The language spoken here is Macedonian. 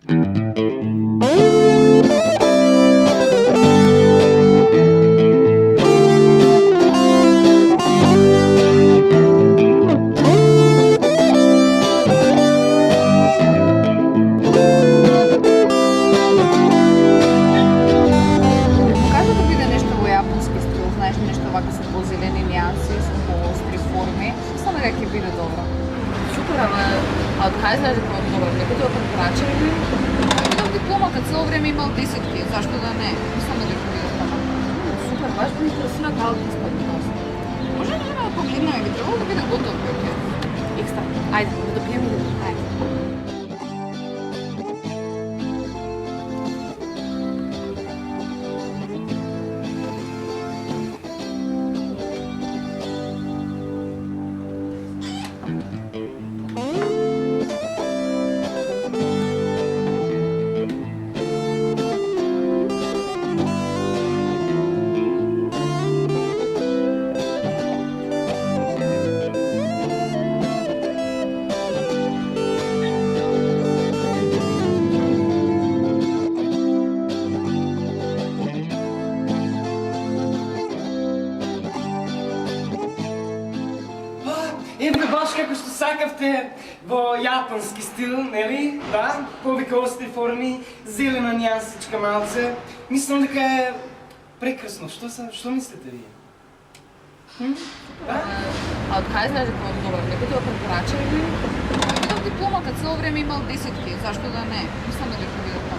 Кажа да биде нешто во јапонски стил, знаеш, нешто вака со позелени нијанси, со поостри форми. Мислам дека ќе биде добро. Супер, ама од кај знаеш дека е добро? Некој тоа препорача или? Видов дипломата цело време имал десетки, зашто да не? Мислам дека ќе биде таму. Супер, баш би ми интересира како ќе испадне тоа. Може да погледнеме, би требало да биде готов веќе. Екстра. Ајде, да допиеме и да. Ајде. Еве баш како што сакавте во јапонски стил, нели? Да, повеќе остри форми, зелена нијансичка малце. Мислам дека е прекрасно. Што мислите вие? Да? А од кај знаеш дека е добро? Некој тоа препорача или? Видов дипломата цело време имал десетки, зашто да не? Мислам дека ќе биде таму.